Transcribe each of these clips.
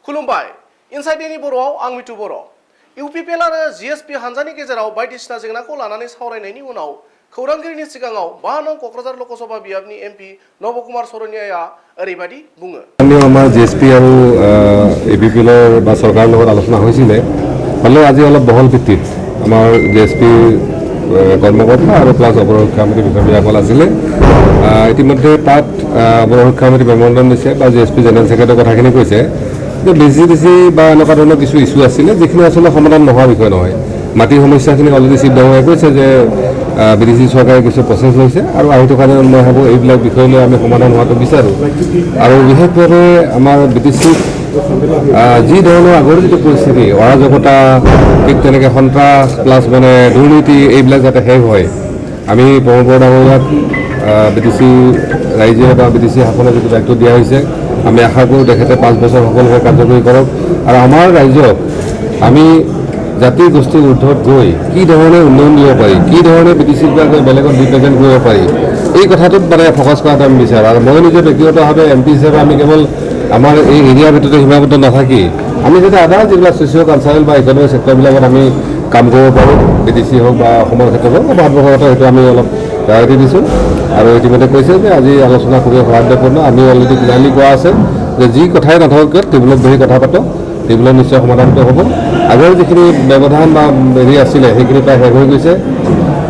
खुलुमबाय इनसाइडनि बर'आव आं मिथु बर' इउपिपिएल आरो जिएसपि हानजानि गेजेराव बायदिसिना जेंनाखौ लानानै सावरायनायनि उनाव खौरांगिरिनि सिगाङाव 5 नं क'क्राझार लकसभा बियाबनि एमपि नबकुमार सरनियाया ओरैबायदि बुङो। আমাৰ জিএসপি আৰু ইউপিপিএলৰ বা চৰকাৰৰ লগত আলোচনা হৈছিলে হ'লেও আজি অলপ বহল ভিত্তিত আমাৰ জিএসপি কৰ্মকৰ্তা আৰু প্লাছ অপৰক্ষা সমিতি বিষয়াসকল আছিলে ইতিমধ্যে তাত অপৰক্ষা সমিতি মেমৰেণ্ডাম দিছে বা জিএসপি জেনেৰেল ছেক্ৰেটাৰী কথাখিনি কৈছে যে ডিচি বা এনেকুৱা ধৰণৰ কিছু ইছ্যু আছিলে যিখিনি আচলতে সমাধান নোহোৱা বিষয় নহয়। মাটিৰ সমস্যাখিনি অলৰেডি চিফ ডাঙৰীয়াই কৈছে যে বিদেশী চৰকাৰে কিছু প্ৰচেছ লৈছে আৰু আহি থকা দিনত মই ভাবোঁ এইবিলাক বিষয় লৈ আমি সমাধান হোৱাটো বিচাৰোঁ। আৰু বিশেষভাৱে আমাৰ বিটিচিত যি ধৰণৰ আগৰ যিটো পৰিস্থিতি অৰাজকতা ঠিক তেনেকৈ সন্ত্ৰাস প্লাছ মানে দুৰ্নীতি এইবিলাক যাতে শেষ হয় আমি পৰম্পৰা ডাঙৰীয়াক বিটিচি ৰাইজে বা বিটিচি শাসনৰ যিটো দায়িত্ব দিয়া হৈছে আমি আশা কৰোঁ তেখেতে 5 বছৰ সকলোকে কাৰ্যকৰী কৰক আৰু আমাৰ ৰাইজক আমি জাতি গোষ্ঠীৰ ঊৰ্ধত গৈ কি ধৰণে উন্নয়ন দিব পাৰি কি ধৰণে বিটিচিবিলাকে বেলেগত ৰিপ্ৰেজেণ্ট কৰিব পাৰি এই কথাটোত মানে ফ'কাছ কৰাটো আমি বিচাৰোঁ। আৰু মই নিজে ব্যক্তিগতভাৱে এমপি হিচাপে আমি কেৱল আমাৰ এই এৰিয়াৰ ভিতৰতে সীমাবদ্ধ নাথাকি আমি যাতে আদাৰ যিবিলাক ছ'চিঅ' কালচাৰেল বা ইকনমিক ছেক্টৰবিলাকত আমি কাম কৰিব পাৰোঁ বিটিচি হওক বা অসমৰ ক্ষেত্ৰত হওক বা ভাৰতবৰ্ষৰ ক্ষেত্ৰত সেইটো আমি অলপ প্ৰায়ৰিটি দিছোঁ। আৰু ইতিমধ্যে কৈছে যে আজি আলোচনা খুবেই সৌহাৰ্দ্যপূৰ্ণ আমি অলৰেডি ক্লিয়াৰলি কোৱা আছে যে যি কথাই নাথাকক কিয় টেবুলত বহি কথা পাতক টেবুলত নিশ্চয় সমাধানটো হ'ব। আগৰ যিখিনি ব্যৱধান বা হেৰি আছিলে সেইখিনি প্ৰায় শেষ হৈ গৈছে।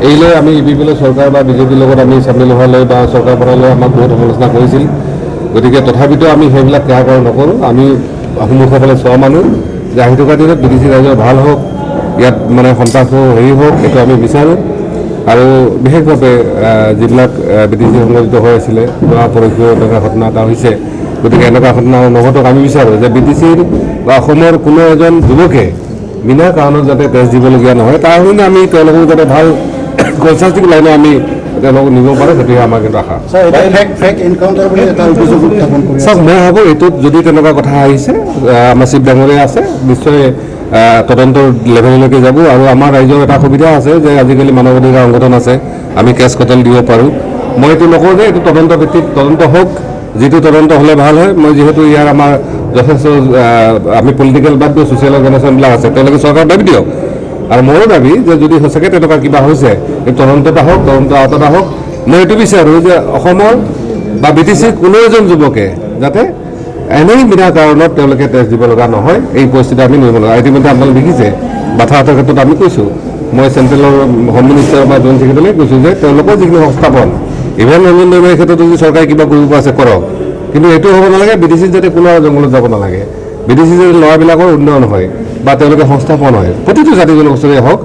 এইলৈ আমি ইউপিপিএলৰ চৰকাৰ বা বিজেপিৰ লগত আমি চামিল হোৱালৈ বা চৰকাৰ বনালৈ আমাক বহুত সমালোচনা কৰিছিল। গতিকে তথাপিতো আমি সেইবিলাক কেয়াৰ কৰা নকৰোঁ। আমি সন্মুখৰফালে চোৱা মানুহ যে আহি থকা দিনত বিদেশী ৰাইজৰ ভাল হওক ইয়াত মানে সন্ত্ৰাসৰ হেৰি হওক এইটো আমি বিচাৰোঁ। আৰু বিশেষভাৱে যিবিলাক বিদেশী সংগঠিত হৈ আছিলে যোৱা পৰহিও এনেকুৱা ঘটনা এটা হৈছে গতিকে এনেকুৱা ঘটনা নঘটক আমি বিচাৰোঁ যে বিটিচিৰ বা অসমৰ কোনো এজন যুৱকে বিনা কাৰণত যাতে তেজ দিবলগীয়া নহয় তাৰ কাৰণে আমি তেওঁলোকক যাতে ভাল কনচাল্টিং লাইনত আমি তেওঁলোকক নিব পাৰে সেইটোহে আমাৰ কিন্তু আশা। চাওক মই ভাবোঁ এইটোত যদি তেনেকুৱা কথা আহিছে আমাৰ চিফ ডাঙৰীয়া আছে নিশ্চয় তদন্তৰ লেভেললৈকে যাব। আৰু আমাৰ ৰাইজৰ এটা সুবিধা আছে যে আজিকালি মানৱ অধিকাৰ সংগঠন আছে আমি কেছ কটেল দিব পাৰোঁ। মই এইটো নকওঁ যে এইটো তদন্ত ভিত্তিক তদন্ত হওক যিটো তদন্ত হ'লে ভাল হয়। মই যিহেতু ইয়াৰ আমাৰ যথেষ্ট আমি পলিটিকেল বাদ দিওঁ ছ'চিয়েল অৰ্গেনাইজেশ্যনবিলাক আছে তেওঁলোকে চৰকাৰ দাবী দিয়ক আৰু মোৰো দাবী যে যদি সঁচাকৈ তেনেকুৱা কিবা হৈছে এই তদন্ত এটা হওক তদন্ত আওতাত হওক। মই এইটো বিচাৰোঁ যে অসমৰ বা বিটিচিৰ কোনো এজন যুৱকে যাতে এনেই বিনা কাৰণত তেওঁলোকে তেজ দিব লগা নহয় এই পৰিস্থিতি আমি নিব লগা। ইতিমধ্যে আপোনালোকে দেখিছে বাধাহতৰ ক্ষেত্ৰত আমি কৈছোঁ মই চেণ্ট্ৰেলৰ হোম মিনিষ্টাৰ বা জইণ্ট ছেক্ৰেটাৰীলৈ কৈছোঁ যে তেওঁলোকৰ যিখিনি সংস্থাপন ইভেন ৰঞ্জন দৈমাৰীৰ ক্ষেত্ৰতো যদি চৰকাৰে কিবা কৰিব আছে কৰক কিন্তু এইটো হ'ব নালাগে বিদেশীত যাতে কোনো জংঘলত যাব নালাগে। বিদেশী যাতে ল'ৰাবিলাকৰ উন্নয়ন হয় বা তেওঁলোকে সংস্থাপন হয় প্ৰতিটো জাতি জনগোষ্ঠীৰে হওক।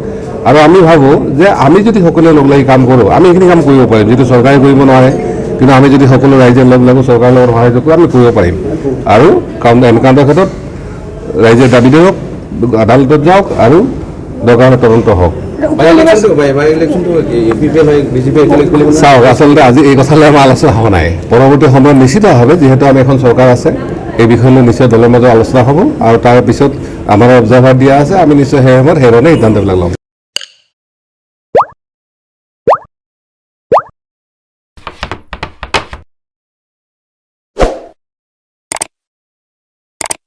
আৰু আমি ভাবোঁ যে আমি যদি সকলোৱে লগ লাগি কাম কৰোঁ আমি এইখিনি কাম কৰিব পাৰিম যিটো চৰকাৰে কৰিব নোৱাৰে কিন্তু আমি যদি সকলো ৰাইজে লগ লাগো চৰকাৰৰ লগত সহায় কৰোঁ আমি কৰিব পাৰিম। আৰু এনকাউণ্টাৰৰ ক্ষেত্ৰত ৰাইজে দাবী দিয়ক আদালতত যাওক আৰু দৰকাৰ তদন্ত হওক। চাওক আচলতে আজি এই কথালৈ আমাৰ আলোচনা হোৱা নাই। পৰৱৰ্তী সময়ত নিশ্চিতভাৱে যিহেতু আমি এখন চৰকাৰ আছে এই বিষয়লৈ নিশ্চয় দলৰ মাজত আলোচনা হ'ব আৰু তাৰপিছত আমাৰ অবজাৰ্ভাৰ দিয়া আছে আমি নিশ্চয় সেই সময়ত সেই ধৰণে সিদ্ধান্তবিলাক ল'ম।